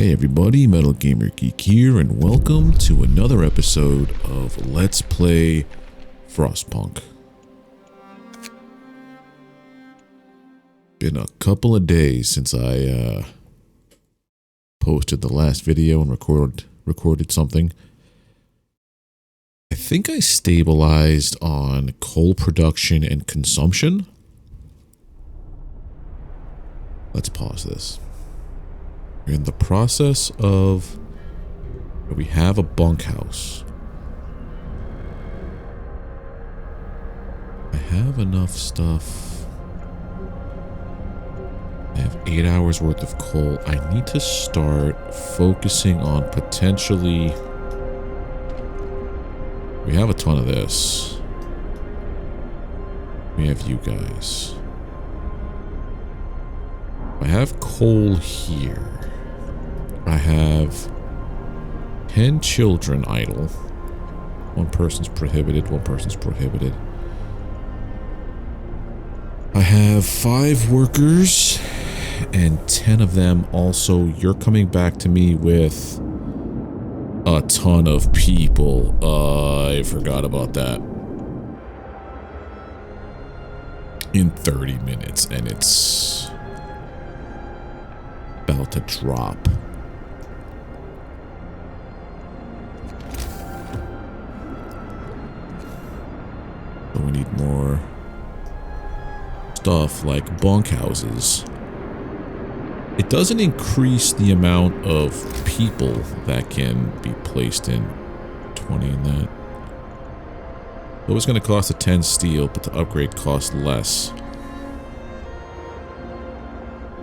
Hey everybody, Metal Gamer Geek here, and welcome to another episode of Let's Play Frostpunk. Been a couple of days since I posted the last video and recorded something. I think I stabilized on coal production and consumption. Let's pause this. We're in the process of, we have a bunkhouse. I have enough stuff. I have 8 hours worth of coal. I need to start focusing on potentially, we have a ton of this. We have you guys. I have coal here. I have 10 children idle. One person's prohibited, one person's prohibited. I have 5 workers, and 10 of them also, you're coming back to me with a ton of people. I forgot about that. In 30 minutes, and it's about to drop. So we need more stuff like bunkhouses. It doesn't increase the amount of people that can be placed in. 20 in that. It was going to cost a 10 steel, but the upgrade costs less.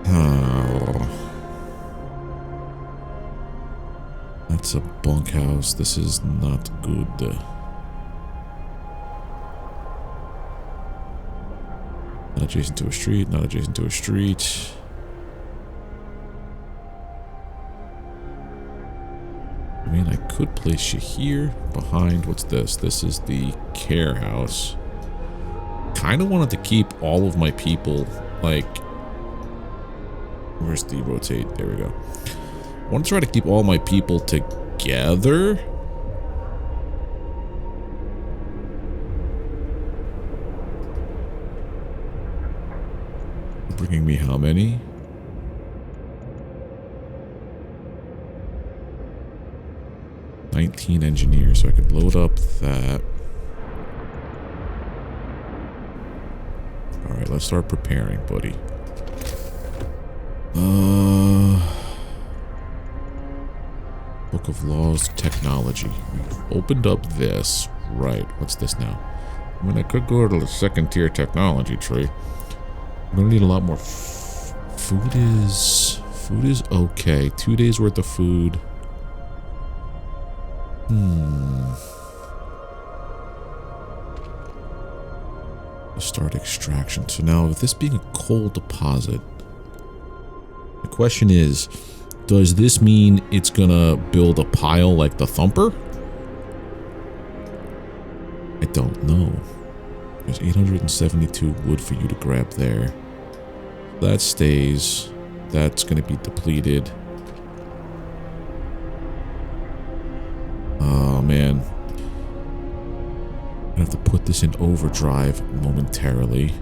Oh. That's a bunkhouse. This is not good. Not adjacent to a street, not adjacent to a street. I mean, I could place you here behind, what's this? This is the care house. Kind of wanted to keep all of my people, like, where's the rotate? There we go. I want to try to keep all my people together. Bringing me how many? $19 engineers, so I could load up that. Alright, let's start preparing, buddy. Book of Laws, Technology. We've opened up this. Right, what's this now? I mean, I could go to the second tier technology tree. I'm gonna need a lot more food is okay. 2 days worth of food. Start extraction. So now, with this being a coal deposit, the question is, does this mean it's gonna build a pile like the Thumper? I don't know. There's 872 wood for you to grab there. That stays. That's going to be depleted. Oh, man. I have to put this in overdrive momentarily.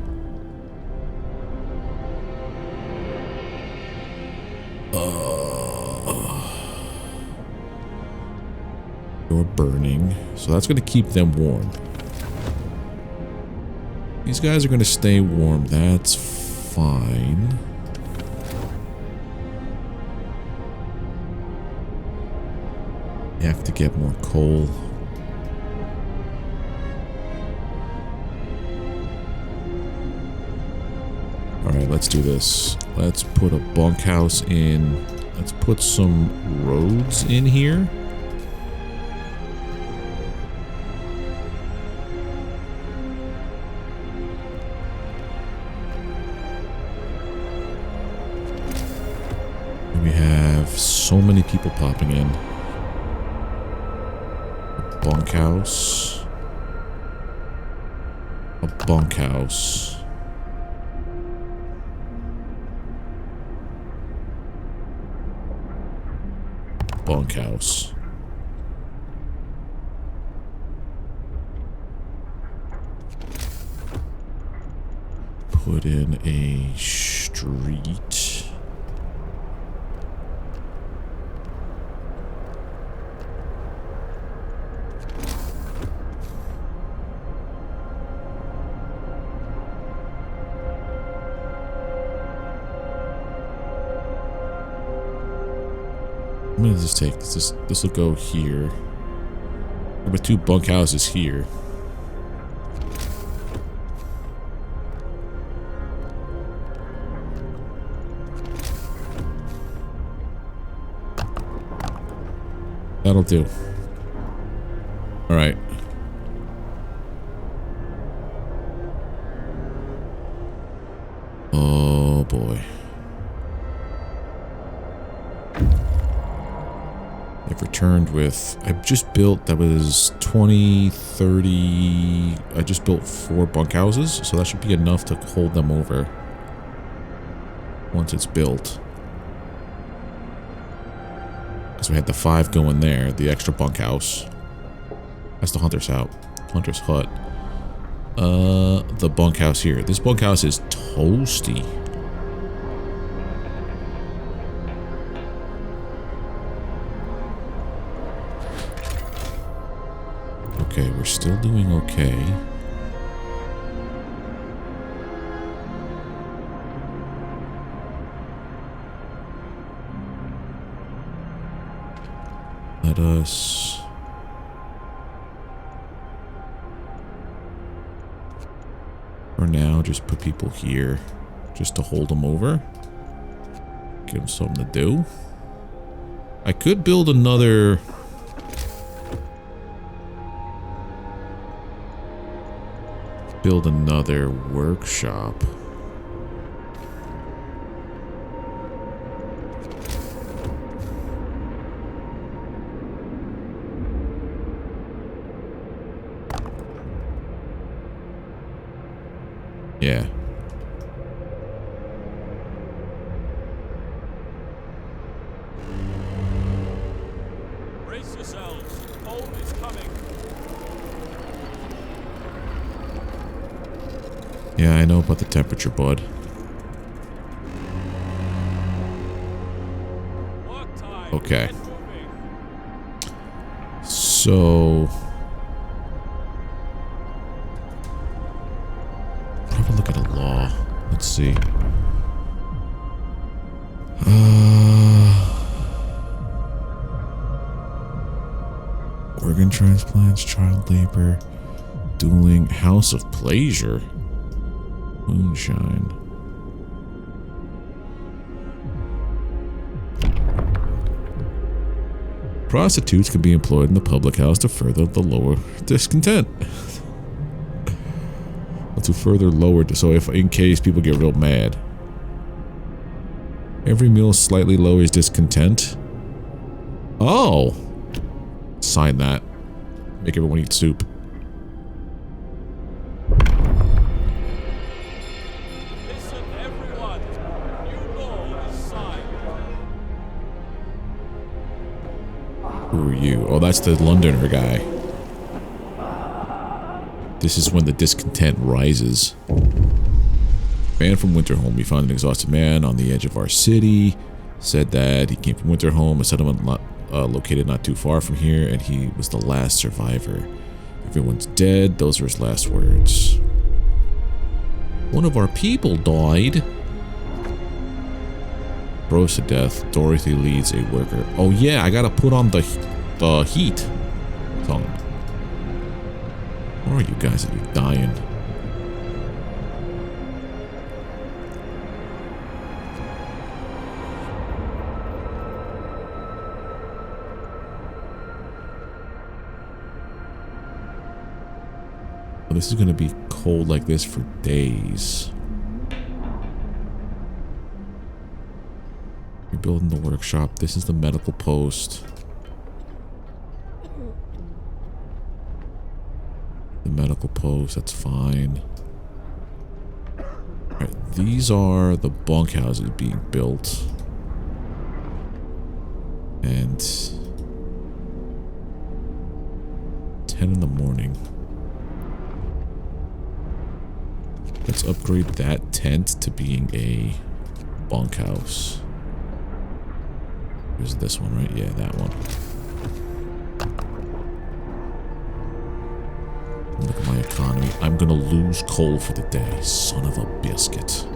You're burning. So that's going to keep them warm. These guys are going to stay warm. That's fine. You have to get more coal. Alright, let's do this. Let's put a bunkhouse in. Let's put some roads in here. We have so many people popping in. A bunkhouse. A bunkhouse. bunkhouse. Put in a street. I'm gonna just take this. This will go here. There were 2 bunkhouses here. That'll do. All right. Oh boy. I've returned with, I just built, that was 20, 30, I just built 4 bunkhouses, so that should be enough to hold them over once it's built. Because we had the 5 going there, the extra bunkhouse. That's the hunter's hut. The bunkhouse here. This bunkhouse is toasty. Okay, we're still doing okay. Let us... For now, just put people here. Just to hold them over. Give them something to do. I could build another... workshop. Yeah. Brace yourselves. Home is coming. Yeah, I know about the temperature, bud. Okay. So... have a look at a law. Let's see. Organ transplants, child labor, dueling, house of pleasure, moonshine. Prostitutes can be employed in the public house to further the lower discontent. To further lower, so if in case people get real mad. Every meal slightly lowers discontent. Oh! Sign that. Make everyone eat soup. Listen, everyone. New law is signed. Who are you? Oh, that's the Londoner guy. This is when the discontent rises. Man from Winterhome. We found an exhausted man on the edge of our city. Said that he came from Winterhome, a settlement located not too far from here, and he was the last survivor. Everyone's dead. Those were his last words. One of our people died. Froze to death. Dorothy leads a worker. Oh yeah, I gotta put on the heat. Song. Where are you guys that you're dying? Well, this is going to be cold like this for days. You're building the workshop. This is the medical post. Medical post, that's fine. Alright, these are the bunkhouses being built. And 10 in the morning. Let's upgrade that tent to being a bunkhouse. Here's this one, right? Yeah, that one. Look at my economy. I'm gonna lose coal for the day. Son of a biscuit.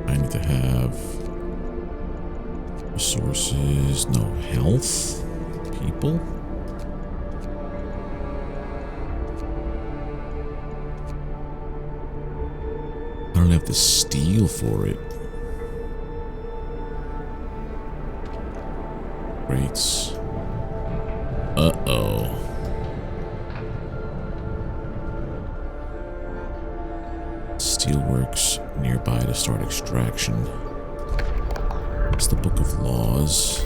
I need to have resources, no health, people. I don't have the steel for it. Rates. Uh-oh. Steelworks nearby to start extraction. It's the Book of Laws.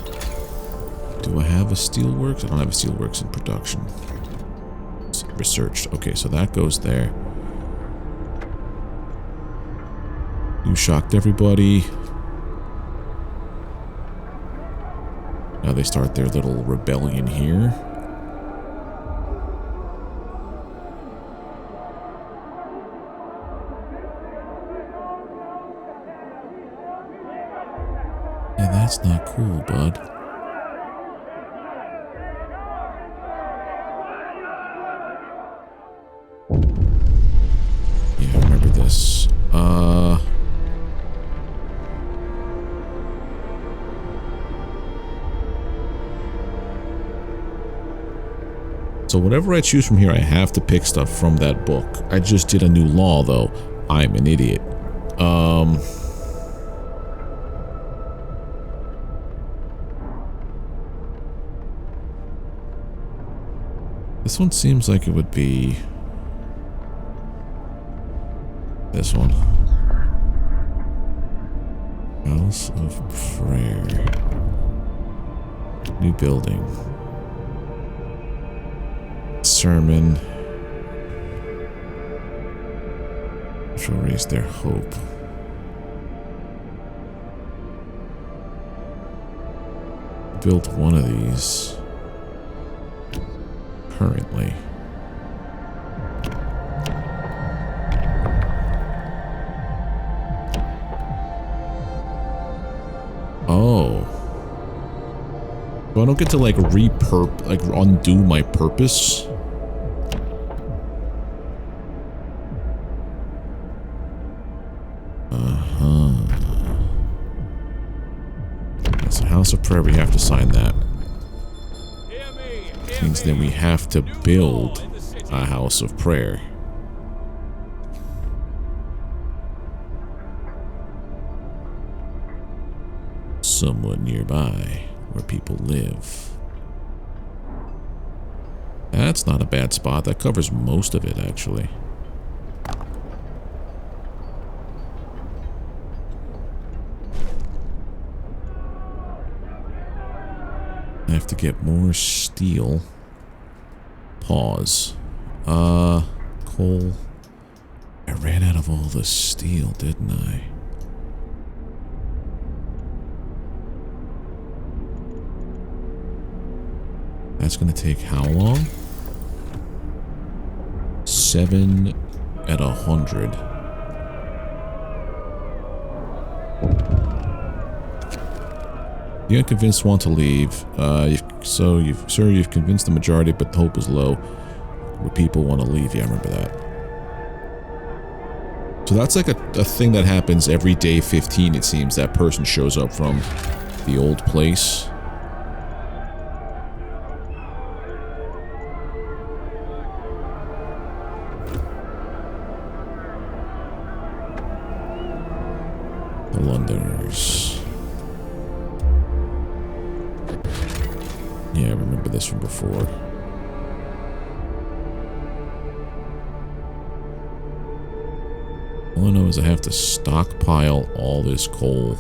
Do I have a steelworks? I don't have a steelworks in production. It's researched. Okay, so that goes there. You shocked everybody. Now they start their little rebellion here. Yeah, that's not cool, bud. Yeah, I remember this. So whatever I choose from here, I have to pick stuff from that book. I just did a new law, though. I'm an idiot. This one seems like it would be this one. House of Prayer. New building. Sermon. Shall raise their hope. Built one of these. Currently. Oh. So I don't get to like undo my purpose. That's a house of prayer. We have to sign that. Means that we have to build a house of prayer. Somewhat nearby where people live. That's not a bad spot. That covers most of it, actually. I have to get more steel. Pause. Coal. I ran out of all the steel, didn't I? That's gonna take how long? 7 at 100. The unconvinced want to leave. You've convinced the majority, but the hope is low. Where people want to leave. Yeah, I remember that. So that's like a thing that happens every day 15, it seems. That person shows up from the old place. The Londoners. Yeah, I remember this from before. All I know is I have to stockpile all this coal.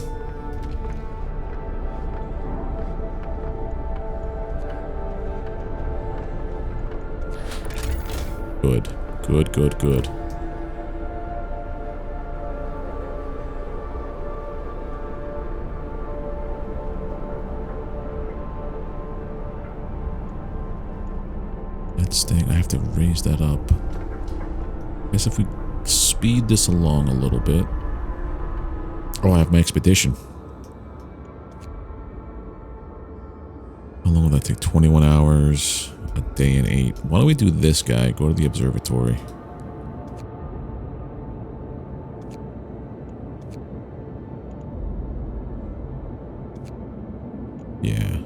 Good. Good, good, good. That thing, I have to raise that up. I guess if we speed this along a little bit. Oh, I have my expedition. How long will that take? 21 hours, a day and 8. Why don't we do this guy? Go to the observatory. Yeah.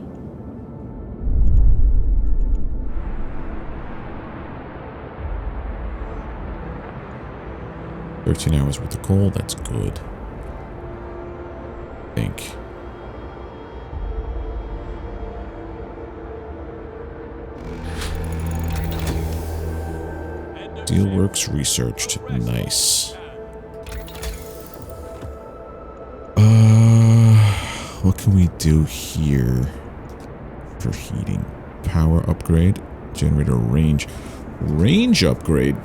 $13 hours worth of coal, that's good. I think. Steelworks researched. Nice. What can we do here for heating? Power upgrade. Generator range. Range upgrade.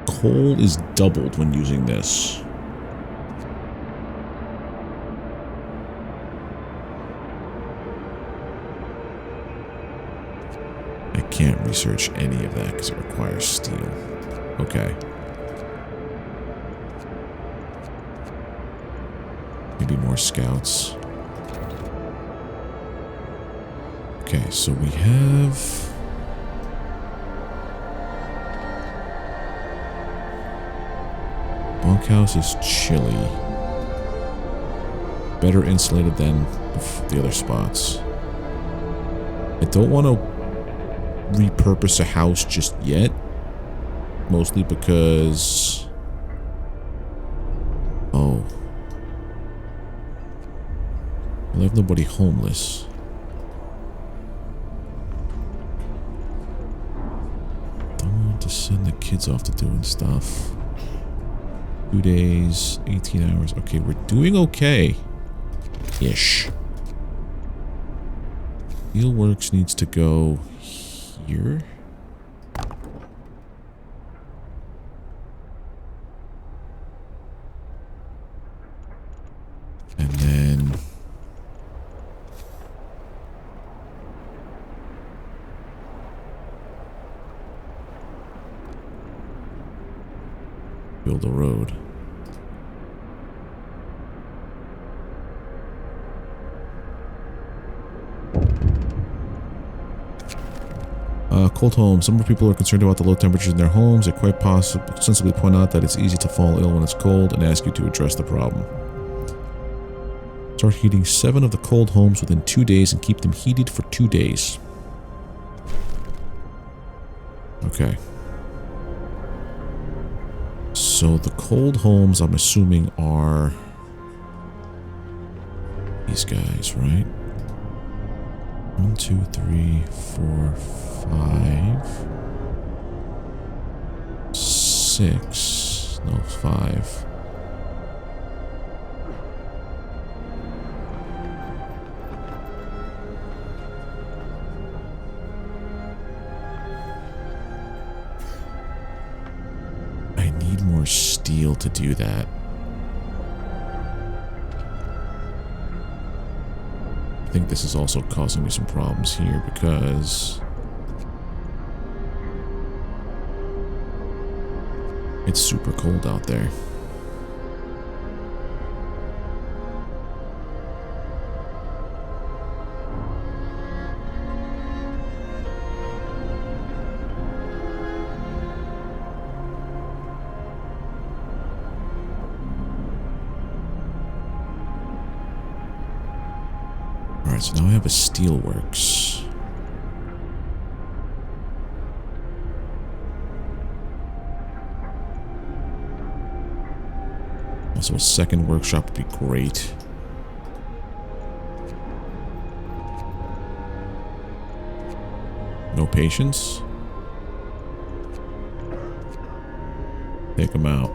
Coal is doubled when using this. I can't research any of that because it requires steel. Okay. Maybe more scouts. Okay, so we have... Bunkhouse is chilly. Better insulated than the other spots. I don't want to repurpose a house just yet. Mostly because... Oh. I have nobody homeless. Don't want to send the kids off to doing stuff. 2 days, 18 hours. Okay, we're doing okay. Ish. Steelworks needs to go here. And then... build a road. Cold homes. Some people are concerned about the low temperatures in their homes. They quite sensibly point out that it's easy to fall ill when it's cold and ask you to address the problem. Start heating 7 of the cold homes within 2 days and keep them heated for 2 days. Okay. So the cold homes, I'm assuming, are these guys, right? 1, 2, 3, 4, 5, 6. No, 5. I need more steel to do that. I think this is also causing me some problems here because it's super cold out there. Alright, so now I have a steelworks. Also, a second workshop would be great. No patience? Take them out.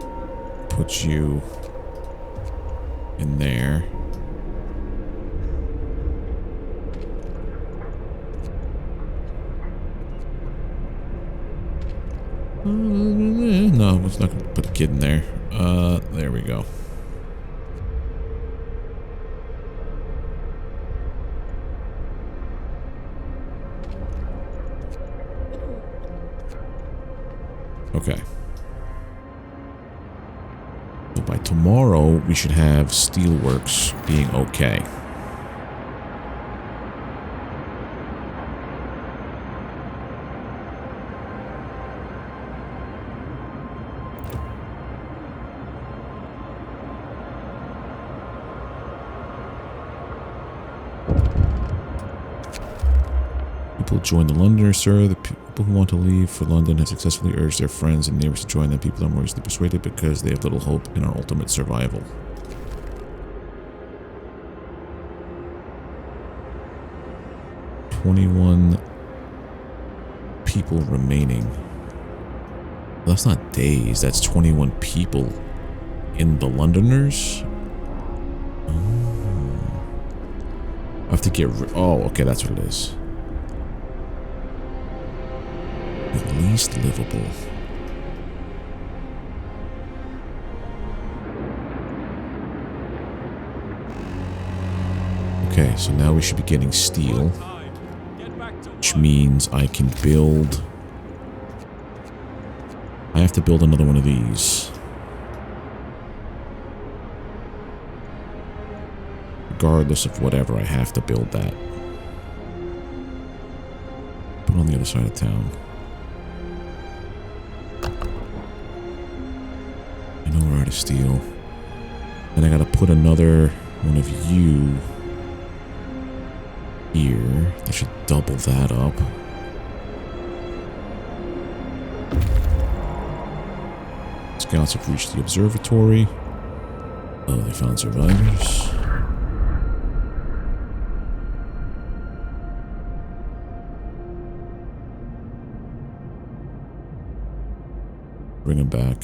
Put you in there. No, it's not going to put a kid in there. There we go. Okay. So by tomorrow, we should have Steelworks being okay. People join the Londoners, sir. The people who want to leave for London have successfully urged their friends and neighbors to join them. People are more easily persuaded because they have little hope in our ultimate survival. "21 people remaining." That's not days. That's 21 people in the Londoners. Oh. I have to get oh, okay, that's what it is. At least livable. Okay, so now we should be getting steel, which means I can build. I have to build another one of these. Regardless of whatever, I have to build that. Put it on the other side of town. I know we're out of steel. And I gotta put another one of you here. That should double that up. Scouts have reached the observatory. Oh, they found survivors. Bring them back.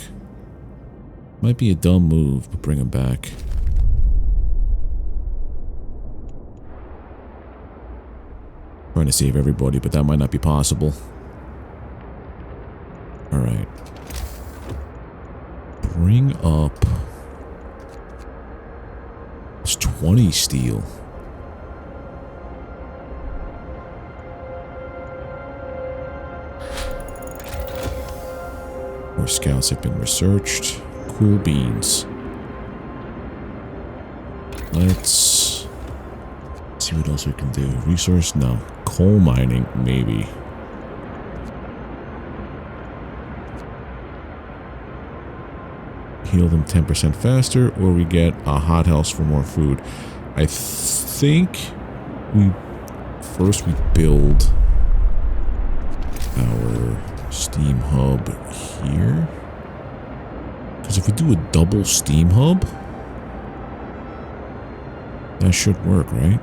Might be a dumb move, but bring them back. Trying to save everybody, but that might not be possible. Alright. Bring up... It's 20 steel. More scouts have been researched. Cool beans. Let's see what else we can do. Resource? No. Coal mining? Maybe. Heal them 10% faster, or we get a hothouse for more food. I think we build our steam hub here. Because if we do a double steam hub, that should work, right?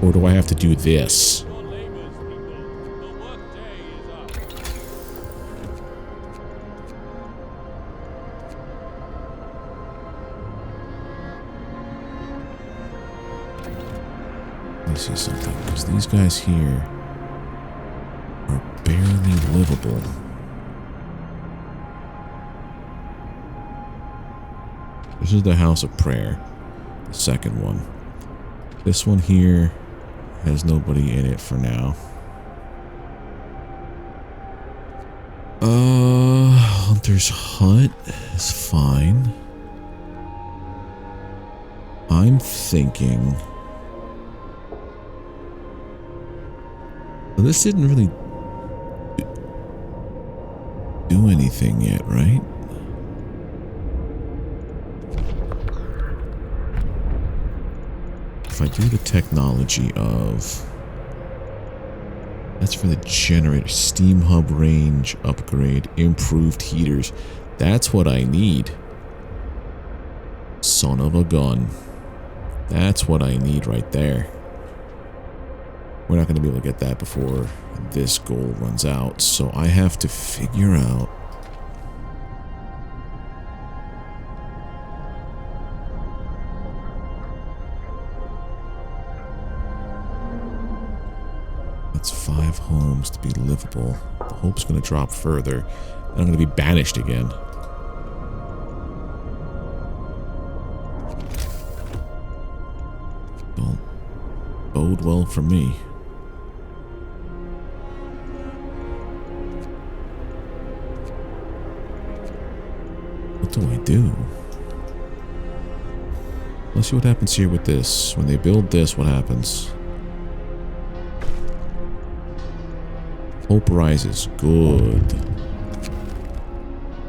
Or do I have to do this? Your labors, people. The work day is up. Let me see something, because these guys here are barely livable. This is the House of Prayer, the second one. This one here has nobody in it for now. Hunter's Hut is fine. I'm thinking... Well, this didn't really do anything yet, right? If I do the technology of... That's for the generator. Steam hub range upgrade. Improved heaters. That's what I need. Son of a gun. That's what I need right there. We're not going to be able to get that before this goal runs out. So I have to figure out... That's 5 homes to be livable. The hope's going to drop further. And I'm going to be banished again. Don't bode well for me. What do I do? Let's see what happens here with this. When they build this, what happens? Hope rises. Good.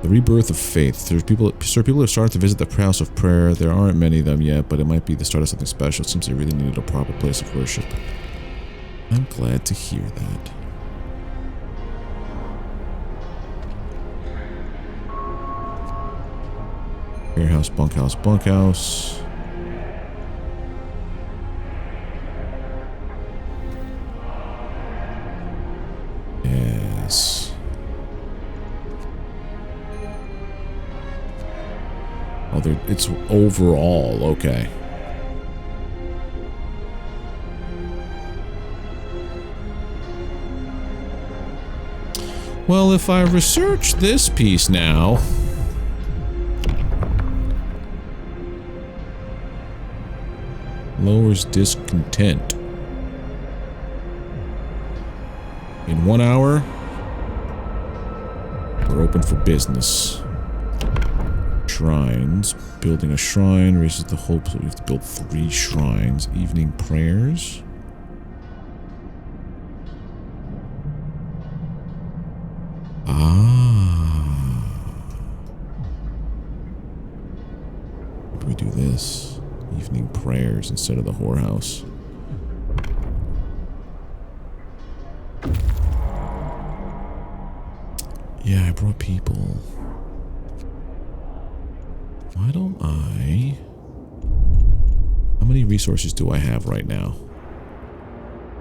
The rebirth of faith. There's people have started to visit the house of prayer. There aren't many of them yet, but it might be the start of something special. It seems they really needed a proper place of worship. I'm glad to hear that. Warehouse, bunkhouse, bunkhouse. Yes. Oh, it's overall, okay. Well, if I research this piece now... Lowers discontent. In 1 hour, we're open for business. Shrines. Building a shrine raises the hopes that we have to build 3 shrines. Evening prayers. Ah. How do we do this? Evening prayers instead of the whorehouse. Yeah, I brought people. Why don't I... How many resources do I have right now?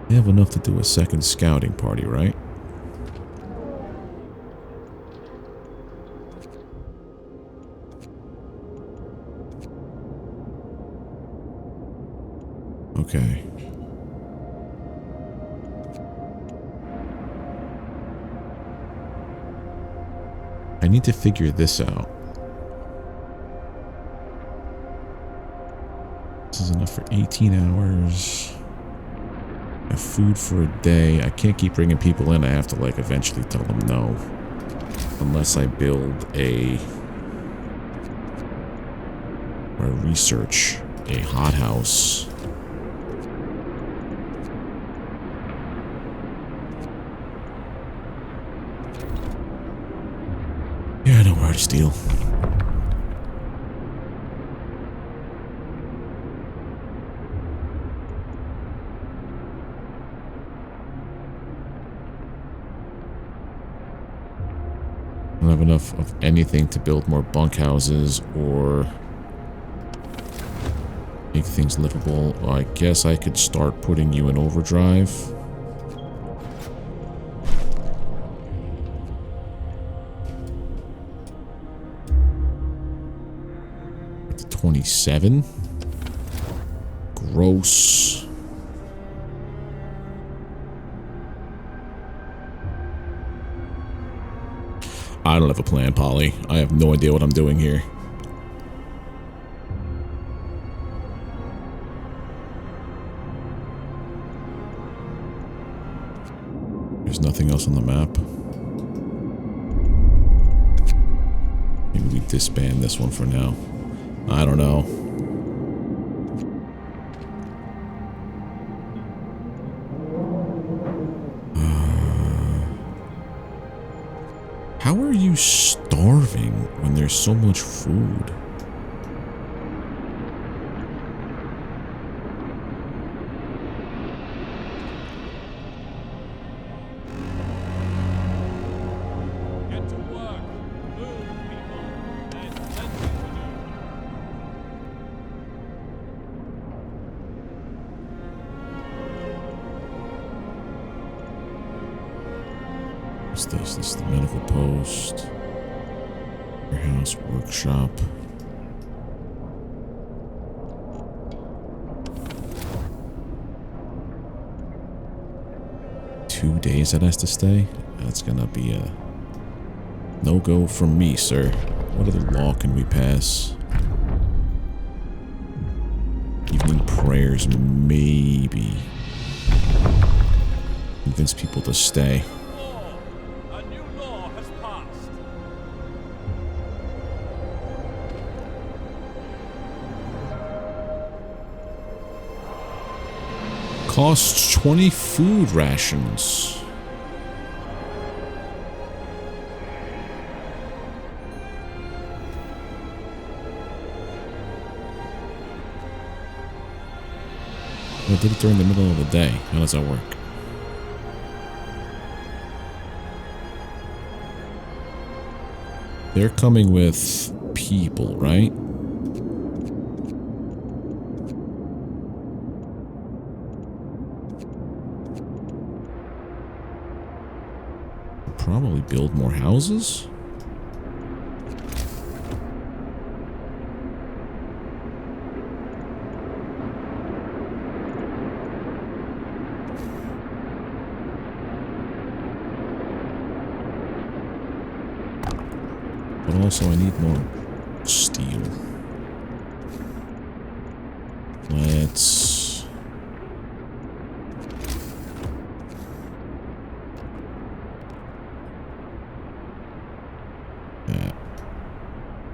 I have enough to do a second scouting party, right? Okay. I need to figure this out. This is enough for 18 hours. I have food for a day. I can't keep bringing people in. I have to, like, eventually tell them no. Unless I build a... or research a hothouse. Yeah, I know where to steal. I don't have enough of anything to build more bunkhouses or make things livable. Well, I guess I could start putting you in overdrive. 27. Gross. I don't have a plan, Polly. I have no idea what I'm doing here. There's nothing else on the map. Maybe we disband this one for now. I don't know. How are you starving when there's so much food? Get to work. Move, people. There's plenty to do. What's this? This is the medical post. Warehouse, workshop. Two days that has to stay? That's gonna be a no-go from me, sir. What other law can we pass? Evening prayers, maybe. Convince people to stay. A new law has passed. Costs 20 food rations. I did it during the middle of the day. How does that work? They're coming with people, right? Probably build more houses. But also I need more steel. Let's...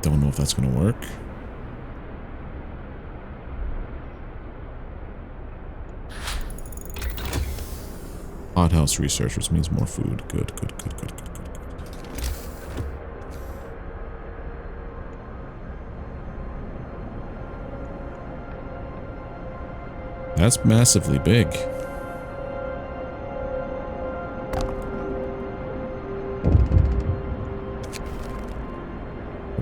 don't know if that's going to work. Hothouse research, which means more food. Good, good, good, good, good, good, good. That's massively big.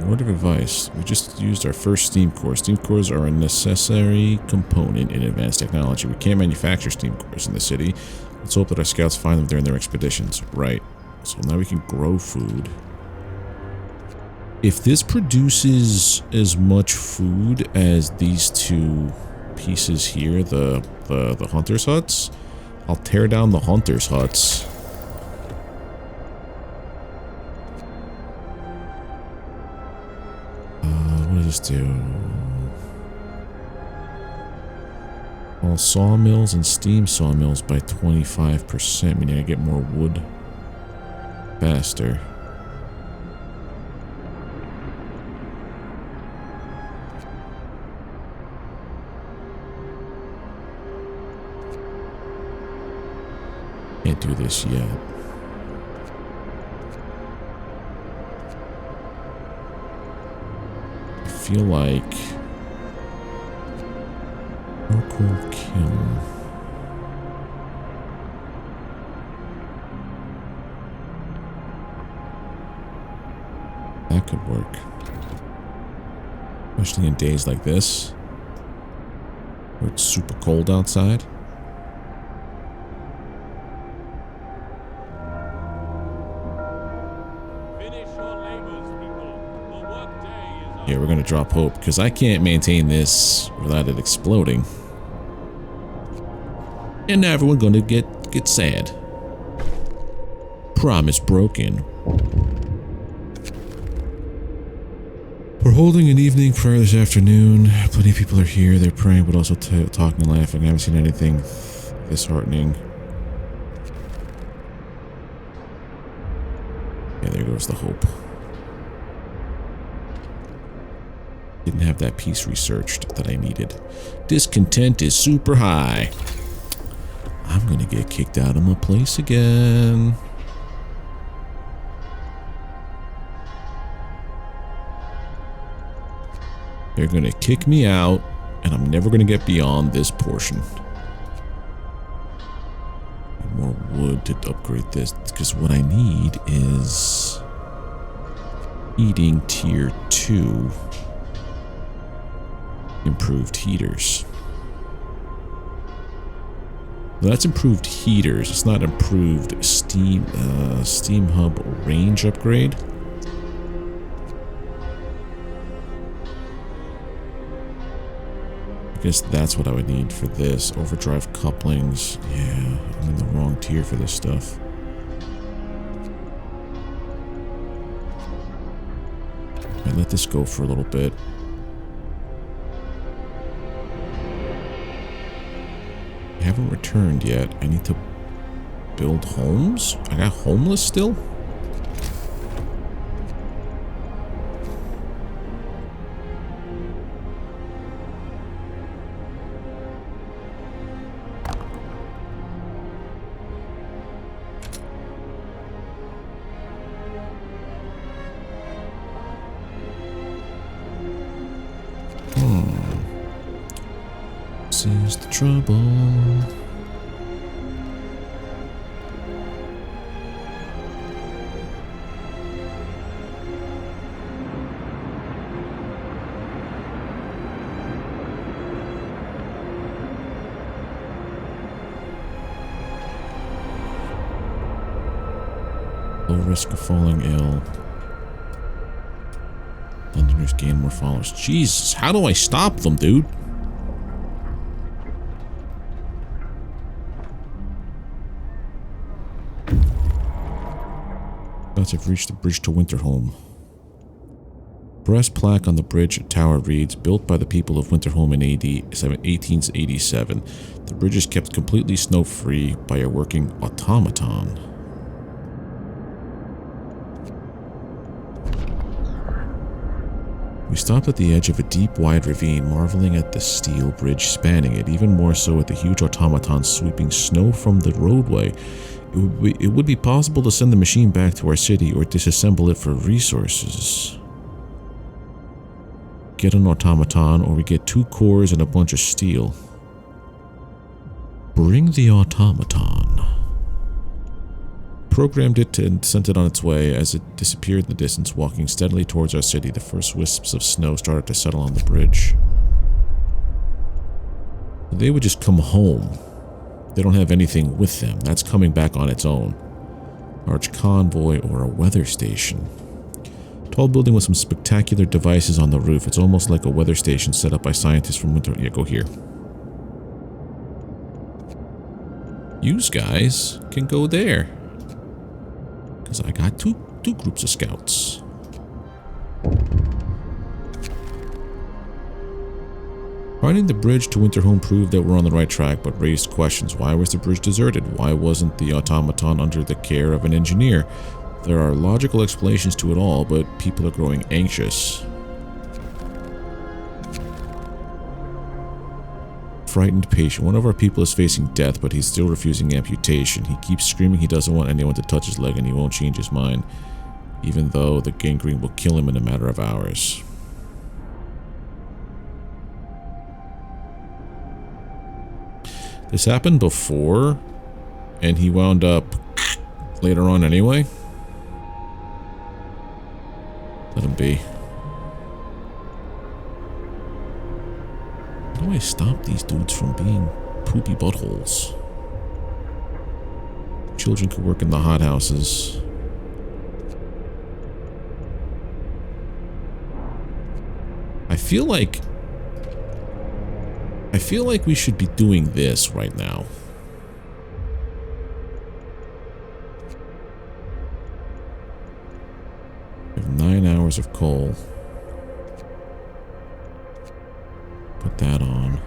Word of advice. We just used our first steam core. Steam cores are a necessary component in advanced technology. We can't manufacture steam cores in the city. Let's hope that our scouts find them during their expeditions. Right. So now we can grow food. If this produces as much food as these two pieces here, the hunters' huts, I'll tear down the hunters' huts. What does this do? All sawmills and steam sawmills by 25%, meaning I get more wood faster. Can't do this yet. I feel like charcoal kiln. That could work. Especially in days like this, where it's super cold outside. Yeah, we're gonna drop hope because I can't maintain this without it exploding. And now everyone's gonna get sad. Promise broken. We're holding an evening prayer this afternoon. Plenty of people are here. They're praying, but also talking and laughing. I haven't seen anything disheartening. Yeah, there goes the hope. Didn't have that piece researched that I needed. Discontent is super high. I'm gonna get kicked out of my place again. They're gonna kick me out, and I'm never gonna get beyond this portion. Need more wood to upgrade this, because what I need is heating tier 2. Improved heaters. That's improved heaters. It's not improved steam hub range upgrade. I guess that's what I would need for this. Overdrive couplings. Yeah, I'm in the wrong tier for this stuff. I let this go for a little bit. I haven't returned yet. I need to build homes? I got homeless still? This is the trouble. Low risk of falling ill. Londoners gain more followers. Jesus, how do I stop them, dude? I've reached the bridge to Winterhome. Brass plaque on the bridge tower reads, built by the people of Winterhome in AD 1887. The bridge is kept completely snow-free by a working automaton. We stopped at the edge of a deep, wide ravine, marveling at the steel bridge spanning it, even more so at the huge automaton sweeping snow from the roadway. It would be possible to send the machine back to our city or disassemble it for resources. Get an automaton or we get 2 cores and a bunch of steel. Bring the automaton. Programmed it and sent it on its way. As it disappeared in the distance, walking steadily towards our city, the first wisps of snow started to settle on the bridge. They would just come home. They don't have anything with them. That's coming back on its own. Large convoy or a weather station. Tall building with some spectacular devices on the roof. It's almost like a weather station set up by scientists from Winter. Yeah, go here. Yous guys can go there. Because I got two groups of scouts. Finding the bridge to Winterhome proved that we're on the right track, but raised questions. Why was the bridge deserted? Why wasn't the automaton under the care of an engineer? There are logical explanations to it all, but people are growing anxious. Frightened patient. One of our people is facing death, but he's still refusing amputation. He keeps screaming he doesn't want anyone to touch his leg and he won't change his mind, even though the gangrene will kill him in a matter of hours. This happened before, and he wound up later on anyway. Let him be. How do I stop these dudes from being poopy buttholes? Children could work in the hothouses. I feel like we should be doing this right now. We have 9 hours of coal. Put that on.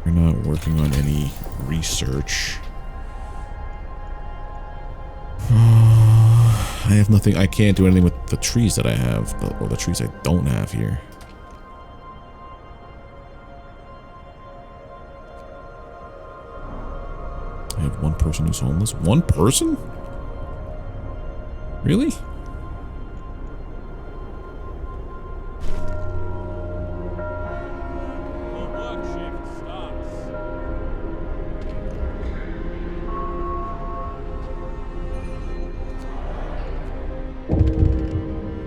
We're not working on any research. I have nothing. I can't do anything with the trees that I have, or the trees I don't have here. I have one person who's homeless. One person? Really? Your work shift starts.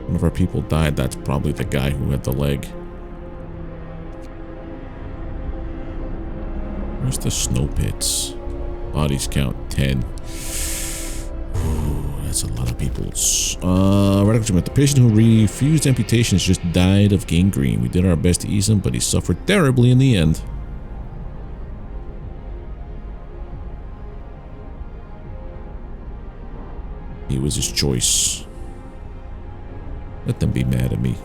One of our people died. That's probably the guy who had the leg. Where's the snow pits? Bodies count 10. Ooh, that's a lot of peoples. Radical the patient who refused amputations just died of gangrene. We did our best to ease him, but he suffered terribly in the end. It was his choice. Let them be mad at me.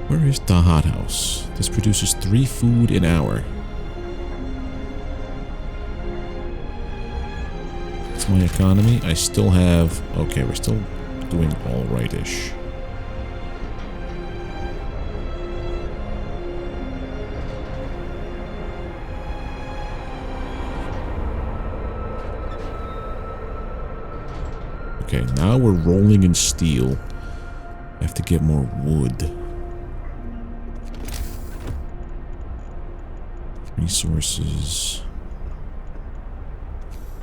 Where is the hothouse? This produces 3 food an hour. It's my economy. I still have... Okay, we're still doing alright-ish. Okay, now we're rolling in steel. I have to get more wood. Resources.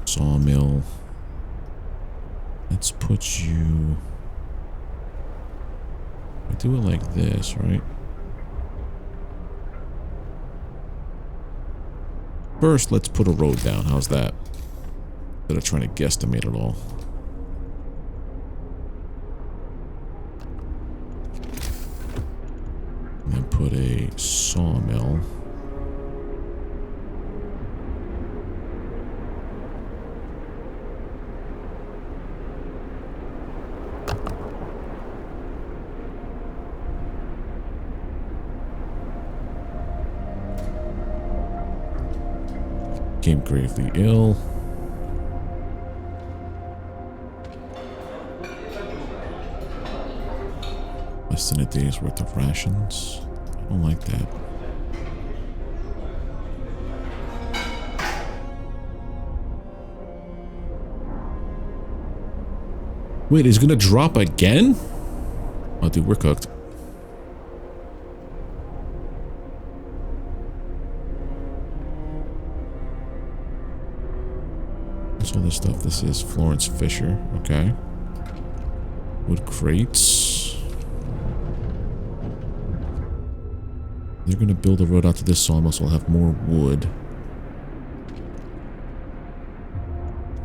Sawmill. Let's put you... I do it like this, right? First, let's put a road down. How's that? Instead of trying to guesstimate it all. And then put a sawmill. Became gravely ill. Less than a day's worth of rations. I don't like that. Wait, it's gonna drop again? Oh, dude, we're cooked. What's all this stuff? This is Florence Fisher. Okay. Wood crates. They're gonna build a road out to this sawmill, so I'll have more wood.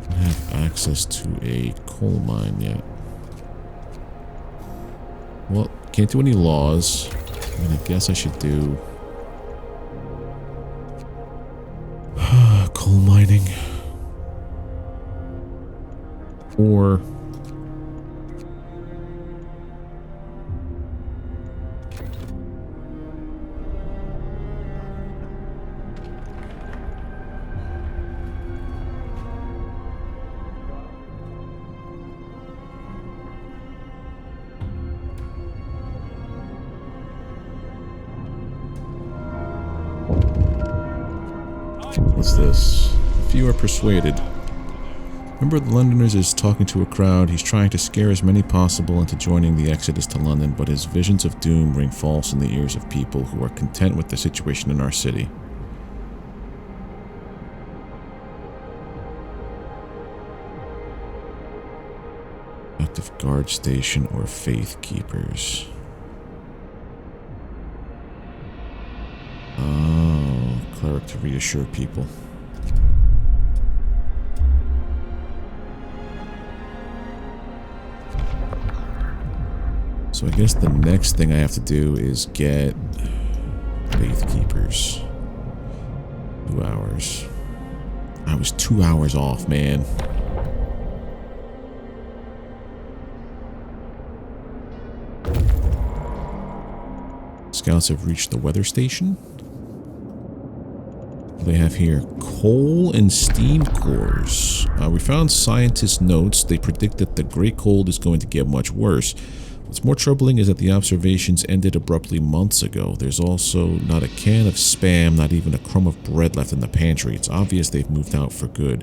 I don't have access to a coal mine yet. Well, can't do any laws. I mean, I guess I should do coal mining. Or what's this? If you are persuaded. Member of the Londoners is talking to a crowd. He's trying to scare as many possible into joining the exodus to London, but his visions of doom ring false in the ears of people who are content with the situation in our city. Active guard station or faith keepers. Oh, cleric to reassure people. So I guess the next thing I have to do is get faith keepers. 2 hours. I was 2 hours off, man. Scouts have reached the weather station. What do they have here? Coal and steam cores. We found scientists' notes. They predict that the great cold is going to get much worse. What's more troubling is that the observations ended abruptly months ago. There's also not a can of Spam, not even a crumb of bread left in the pantry. It's obvious they've moved out for good.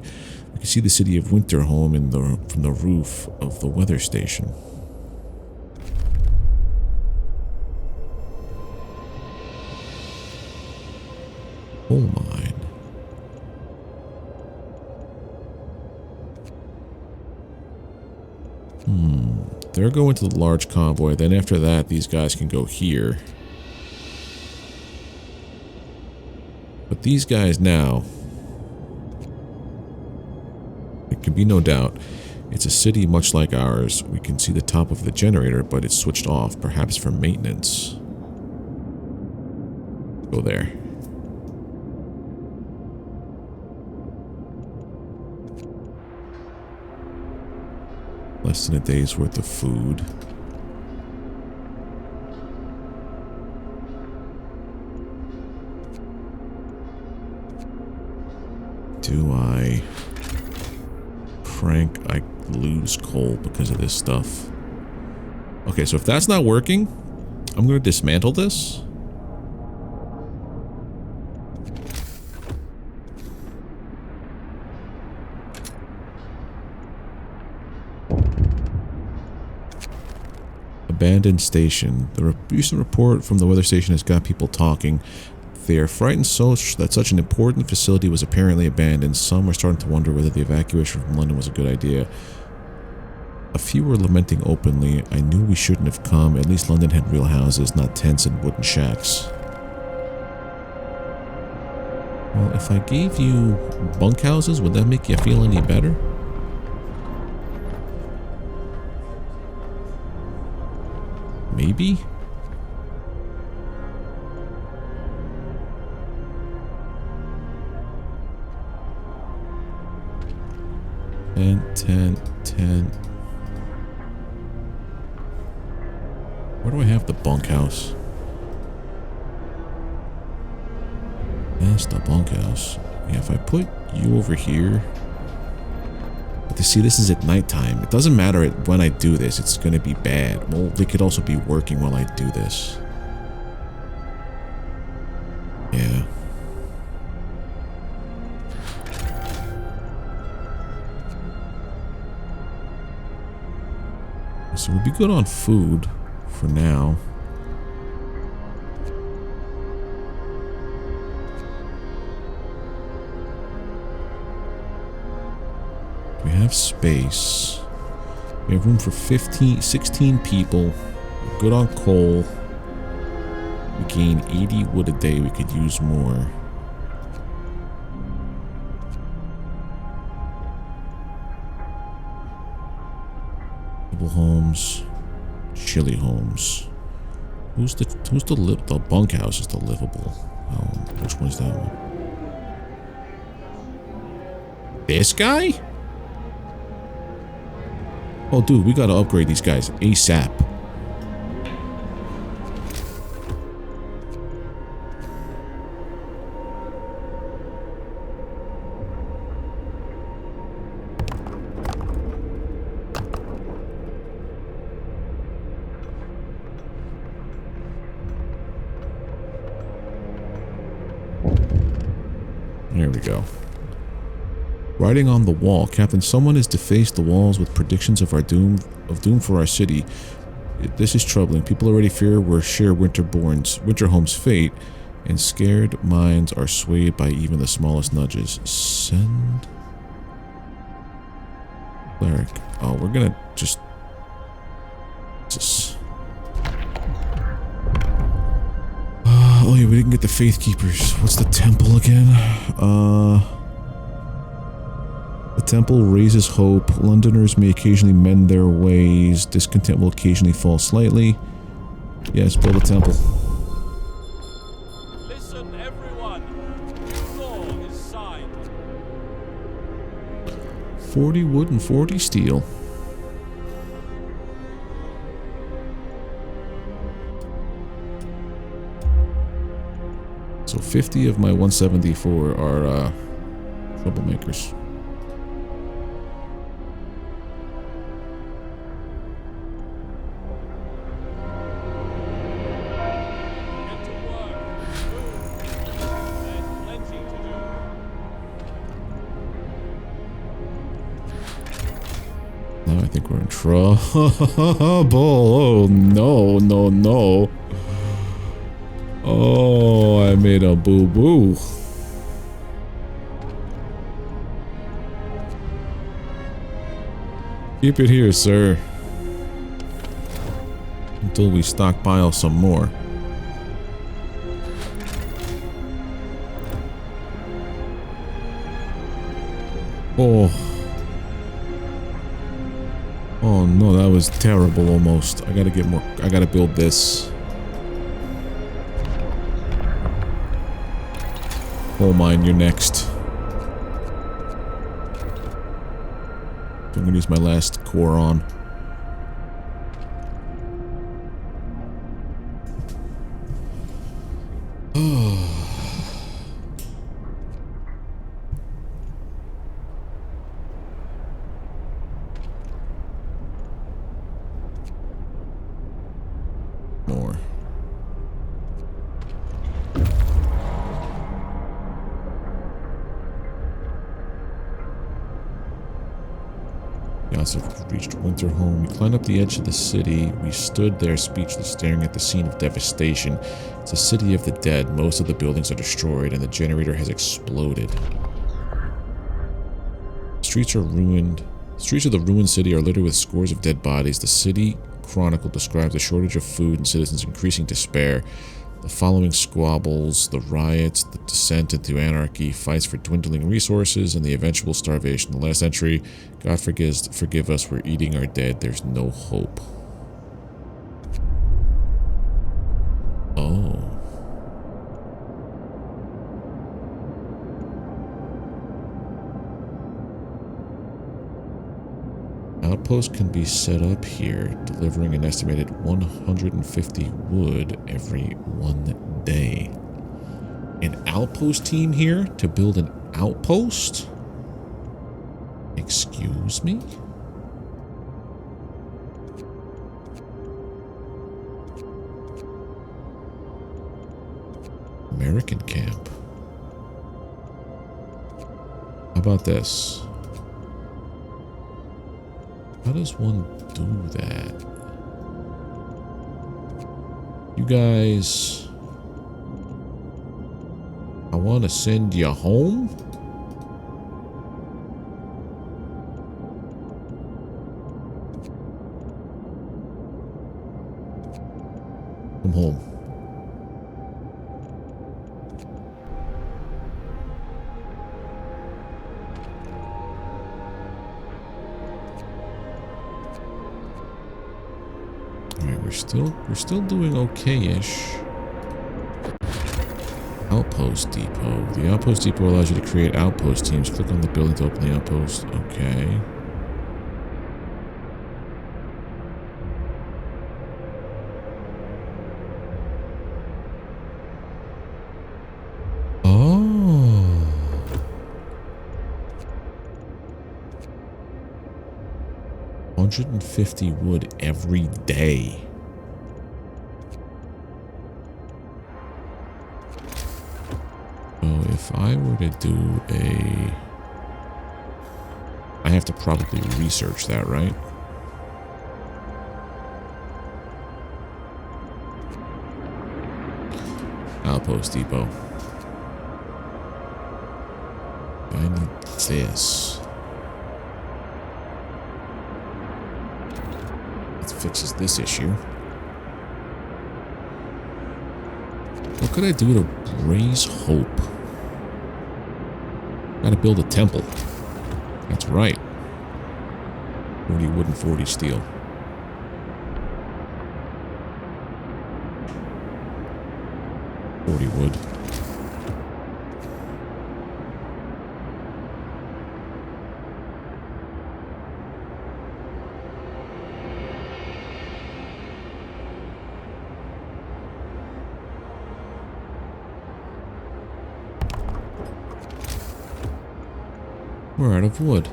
We can see the city of Winterhome from the roof of the weather station. Coal mine. They're going to the large convoy. Then after that, these guys can go here. But these guys now, there can be no doubt, it's a city much like ours. We can see the top of the generator, but it's switched off, perhaps for maintenance. Go there. Less than a day's worth of food. Do I... Frank, I lose coal because of this stuff. Okay, so if that's not working, I'm going to dismantle this. Abandoned station. The recent report from the weather station has got people talking. They are frightened that such an important facility was apparently abandoned. Some are starting to wonder whether the evacuation from London was a good idea. A few were lamenting openly. I knew we shouldn't have come. At least London had real houses, not tents and wooden shacks. Well, if I gave you bunkhouses, would that make you feel any better? Maybe? Ten. Where do I have the bunkhouse? That's the bunkhouse. Yeah, if I put you over here. But to see, this is at nighttime. It doesn't matter when I do this, it's gonna be bad. Well, they could also be working while I do this. Yeah. So we'll be good on food for now. We have space. We have room for 16 people. We're good on coal. We gain 80 wood a day. We could use more. Homes, chilly homes. Who's the bunkhouse is the livable? Which one's that one? This guy? Oh, dude, we gotta upgrade these guys ASAP. There we go. Writing on the wall. Captain, someone has defaced the walls with predictions of doom for our city. This is troubling. People already fear we'll share Winterhome's fate, and scared minds are swayed by even the smallest nudges. Send cleric. Oh, we're gonna just oh yeah, we didn't get the Faith Keepers. What's the temple again? The temple raises hope. Londoners may occasionally mend their ways. Discontent will occasionally fall slightly. Yes, build a temple. Listen, everyone. Law is signed. 40 wood and 40 steel. So 50 of my 174 are troublemakers. Get to work. There's plenty to do. Now I think we're in trouble. Oh no, no, no. Oh, I made a boo-boo. Keep it here, sir. until we stockpile some more. Oh. Oh no, that was terrible almost. I gotta get more. I gotta build this. Coal mine, you're next. I'm gonna use my last core on. More. We also reached Winterhome. We climbed up the edge of the city. We stood there speechless, staring at the scene of devastation. It's a city of the dead. Most of the buildings are destroyed, and the generator has exploded. Streets are ruined. Streets of the ruined city are littered with scores of dead bodies. The city chronicle describes a shortage of food and citizens' increasing despair. The following squabbles, the riots, the descent into anarchy, fights for dwindling resources, and the eventual starvation. The last entry, God forgive us, we're eating our dead, there's no hope. Oh. Outpost can be set up here, delivering an estimated 150 wood every 1 day. An outpost team here to build an outpost? Excuse me? American camp. How about this? How does one do that? You guys... I want to send you home? Come home. We're still doing okay-ish. Outpost depot. The outpost depot allows you to create outpost teams. Click on the building to open the outpost. Okay. Oh. 150 wood every day. If I were to do a... I have to probably research that, right? Outpost depot. I need this. It fixes this issue. What could I do to raise hope? Gotta build a temple. That's right. 40 wood and 40 steel. Wood. We're out of wood.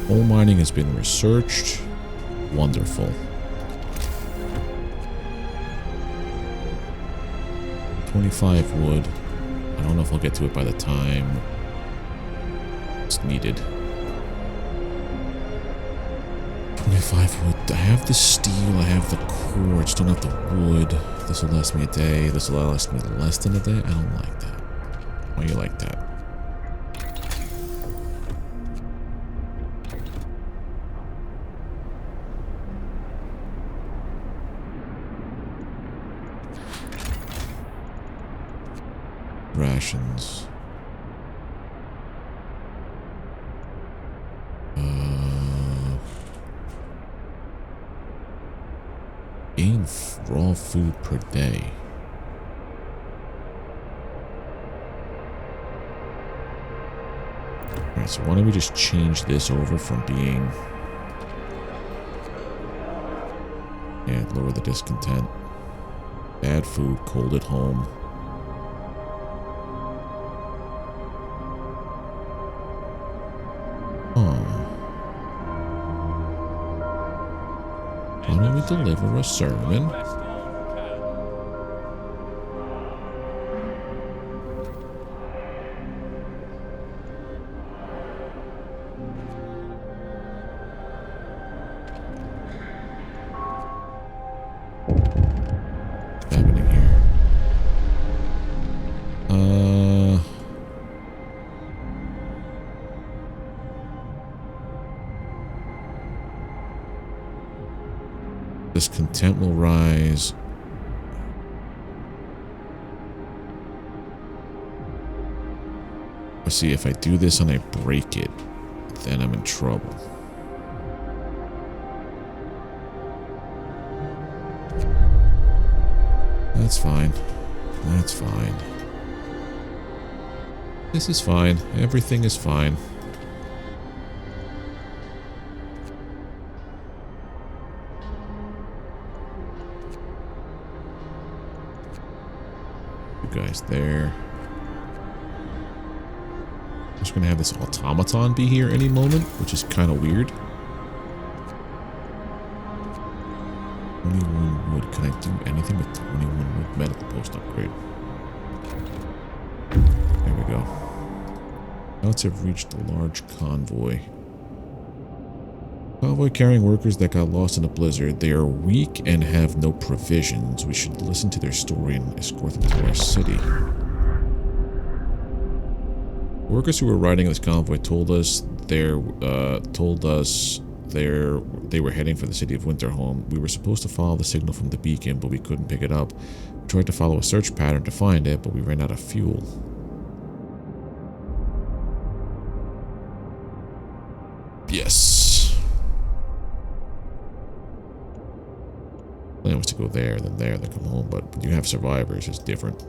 Coal mining has been researched. Wonderful. 25 wood. I don't know if I'll get to it by the time it's needed. 75 wood. I have the steel, I have the core, I just don't have the wood. This will last me a day. This will last me less than a day. I don't like that. Why you like that? Rations. Gain raw food per day. Alright, so why don't we just change this over from being... Yeah, lower the discontent. Bad food, cold at home. Why don't we deliver a sermon? Best all you can. What's happening here? Discontent will rise. Let's see, if I do this and I break it, then I'm in trouble. That's fine. That's fine. This is fine. Everything is fine. You guys there. I'm just gonna have this automaton be here any moment, which is kind of weird. 21 wood. Can I do anything with 21 wood? Medical post upgrade. There we go. Scouts have reached a large convoy. Convoy carrying workers that got lost in a blizzard. They are weak and have no provisions. We should listen to their story and escort them to our city. Workers who were riding this convoy told us they were heading for the city of Winterhome. We were supposed to follow the signal from the beacon, but we couldn't pick it up. We tried to follow a search pattern to find it, but we ran out of fuel. Yes. The plan was to go there, then come home, but when you have survivors, it's different.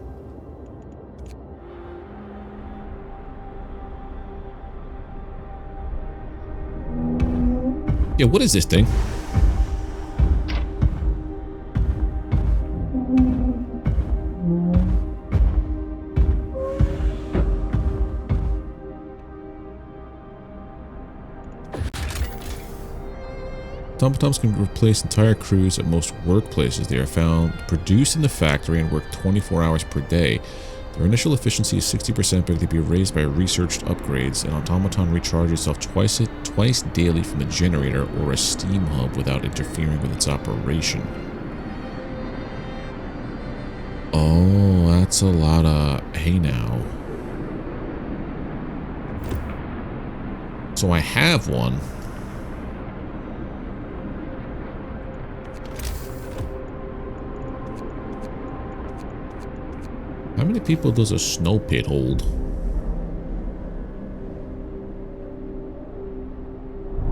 Yeah, what is this thing? Automatons can replace entire crews at most workplaces. They are found produced in the factory and work 24 hours per day. Their initial efficiency is 60%, but it can be raised by researched upgrades. An automaton recharges itself twice daily from a generator or a steam hub without interfering with its operation. Oh, that's a lot of hay now. So I have one. How many people does a snow pit hold?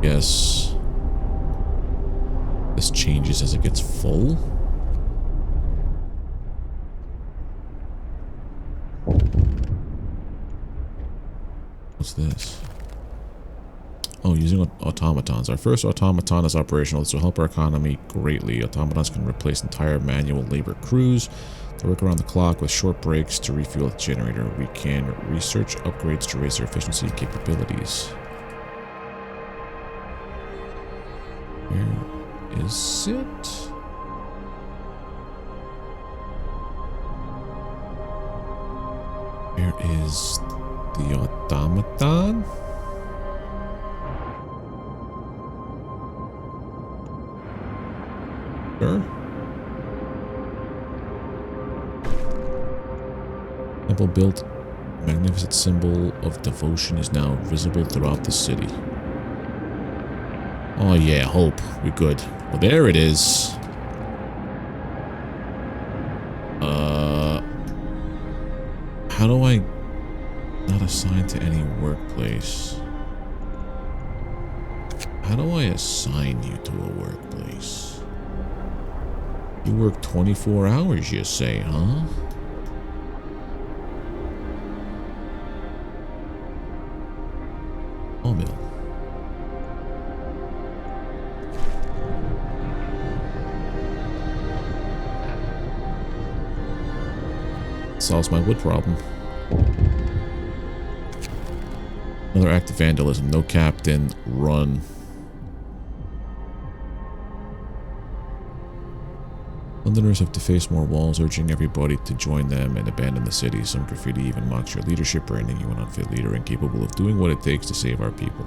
Yes. This changes as it gets full. What's this? Oh, using automatons. Our first automaton is operational. This will help our economy greatly. Automatons can replace entire manual labor crews. They work around the clock with short breaks to refuel the generator. We can research upgrades to raise their efficiency and capabilities. Where is it? Where is the automaton? Sure. Temple built. Magnificent symbol of devotion is now visible throughout the city. Oh yeah, hope. We're good. Well, there it is. How do I not assign to any workplace? How do I assign you to a workplace? You work 24 hours, you say, huh? Mill. Solves my wood problem. Another act of vandalism. No captain. Run. Londoners have defaced more walls, urging everybody to join them and abandon the city. Some graffiti even mocks your leadership, branding you an unfit leader incapable of doing what it takes to save our people.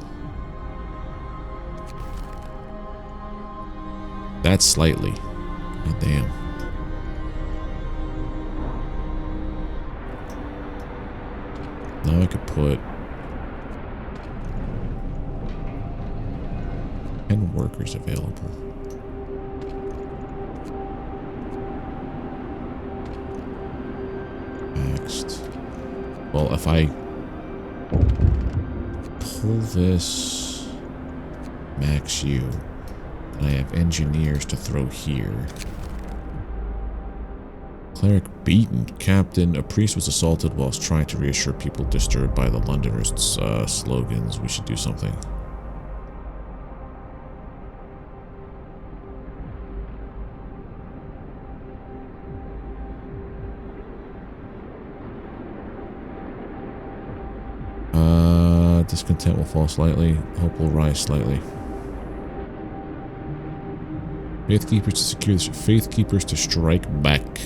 That's slightly. God damn. Now I could put 10 workers available. Well, if I pull this max you, and I have engineers to throw here. Cleric beaten. Captain, a priest was assaulted whilst trying to reassure people disturbed by the Londoners' slogans. We should do something. Discontent will fall slightly. Hope will rise slightly. Faithkeepers to secure this. Faithkeepers to strike back.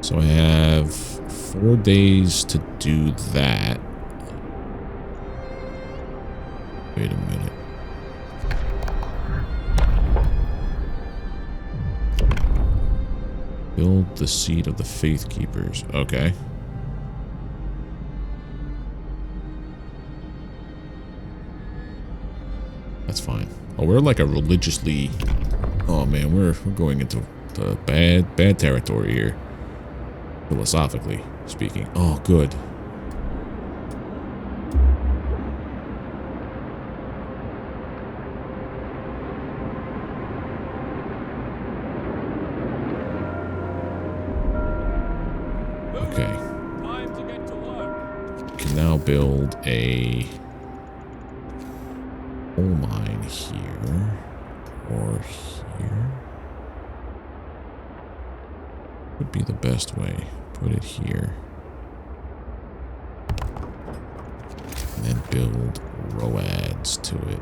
So I have 4 days to do that. Wait a minute. Build the seat of the Faithkeepers. Okay. That's fine. Oh, we're like a religiously... Oh man, we're going into the bad territory here. Philosophically speaking. Oh, good. Okay. Time to get to work. We can now build a coal mine here or here. Would be the best way. Put it here. And then build roads to it.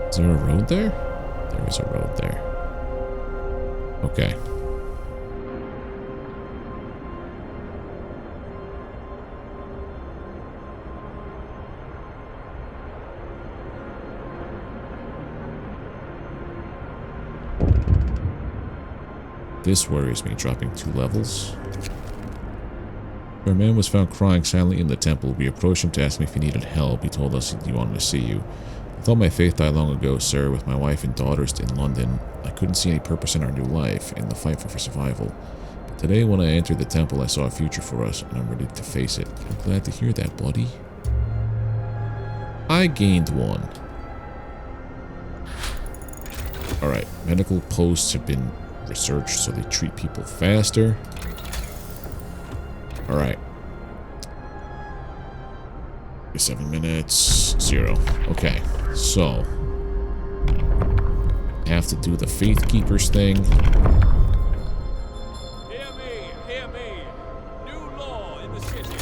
Is there a road there? There is a road there. Okay. This worries me, dropping 2 levels. Our man was found crying silently in the temple. We approached him to ask him if he needed help. He told us he wanted to see you. I thought my faith died long ago, sir. With my wife and daughters in London, I couldn't see any purpose in our new life, in the fight for survival. But today, when I entered the temple, I saw a future for us, and I'm ready to face it. I'm glad to hear that, buddy. I gained 1. Alright, medical posts have been researched so they treat people faster. Alright. 7 minutes. 0. Okay, so I have to do the Faithkeepers thing. Hear me, hear me. New law in the city.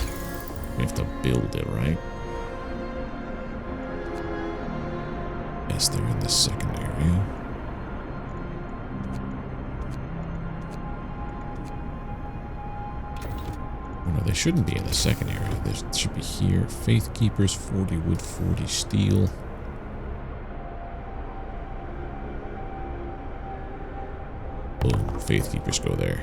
We have to build it, right? Yes, they're in the second area. they shouldn't be in the second area. They should be here. Faith Keepers, 40 wood, 40 steel. Boom. Faith Keepers go there.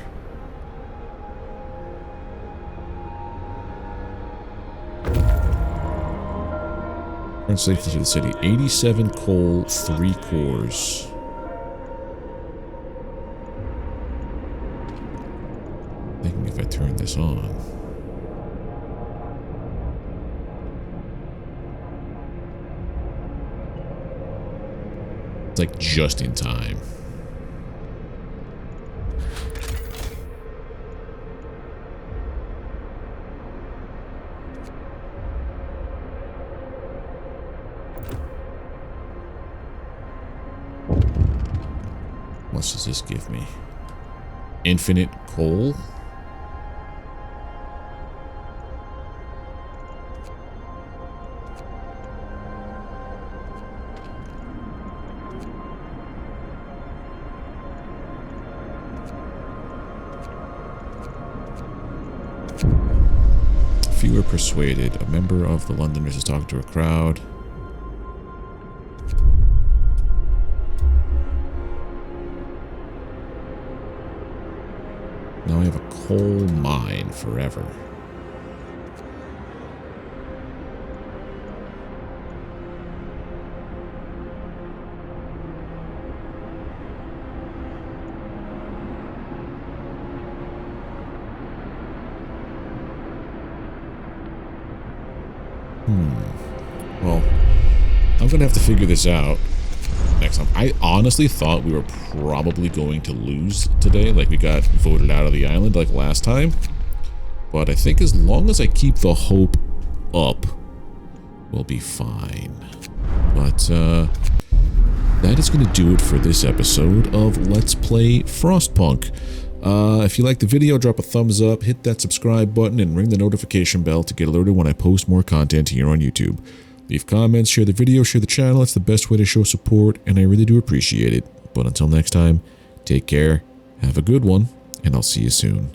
Translate to the city. 87 coal, 3 cores. Thinking if I turn this on. It's like just in time. What does this give me? Infinite coal? Few are persuaded. A member of the Londoners is talking to a crowd. Now I have a coal mine forever. Well, I'm gonna have to figure this out next time. I honestly thought we were probably going to lose today, like we got voted out of the island like last time. But I think as long as I keep the hope up, we'll be fine. But that is going to do it for this episode of Let's Play Frostpunk. If you like the video, drop a thumbs up, hit that subscribe button, and ring the notification bell to get alerted when I post more content here on YouTube. Leave comments, share the video, share the channel. It's the best way to show support, and I really do appreciate it. But until next time, take care, have a good one, and I'll see you soon.